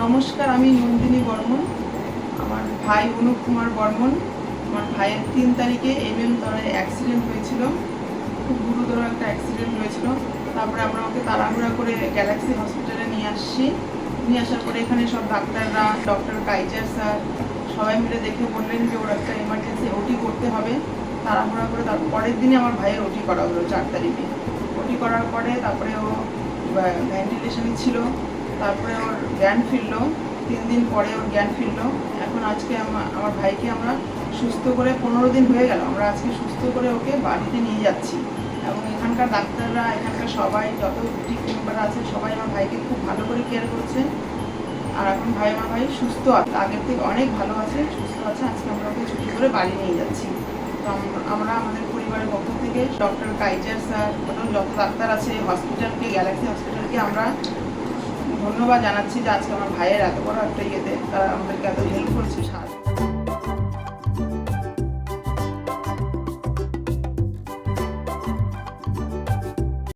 নমস্কার, আমি নন্দিনী বর্মন। আমার ভাই অনুপ কুমার বর্মন। আমার ভাইয়ের 3 তারিখে তলায় অ্যাক্সিডেন্ট হয়েছিল, খুব গুরুতর একটা অ্যাক্সিডেন্ট হয়েছিল। তারপরে আমরা ওকে তাড়াহুড়া করে গ্যালাক্সি হসপিটালে নিয়ে আসার পরে এখানে সব ডাক্তাররা, ডক্টর কাইজার স্যার সবাই মিলে দেখে বললেন যে ওর একটা এমার্জেন্সি ওটি করতে হবে। তাড়াহুড়া করে তার পরের দিনে আমার ভাইয়ের ওটি করা হলো 4 তারিখে। ওটি করার পরে তারপরে ও ভেন্টিলেশনে ছিল। তারপরে ওর জ্ঞান ফিরল, 3 দিন পরে ওর জ্ঞান ফিরল। এখন আজকে আমার ভাইকে আমরা সুস্থ করে 15 দিন হয়ে গেল, আমরা আজকে সুস্থ করে ওকে বাড়িতে নিয়ে যাচ্ছি। এবং এখানকার ডাক্তাররা, এখানকার সবাই যত ট্রিটমেন্ট আছে সবাই আমার ভাইকে খুব ভালো করে কেয়ার করছে। আর এখন আমার ভাই সুস্থ আছে, আগের থেকে অনেক ভালো আছে, সুস্থ আছে। আজকে আমরা ওকে ছুটি করে বাড়ি নিয়ে যাচ্ছি। তো আমরা আমাদের পরিবারের পক্ষ থেকে ডক্টর কাইজার স্যার, যত ডাক্তার আছে, হসপিটালকে, গ্যালাক্সি হসপিটালকে আমরা ধন্যবাদ জানাচ্ছি যে আজকে আমার ভাইয়ের এত বড় একটা তারা আমাদেরকে এত হেল্প করছে, সাহায্য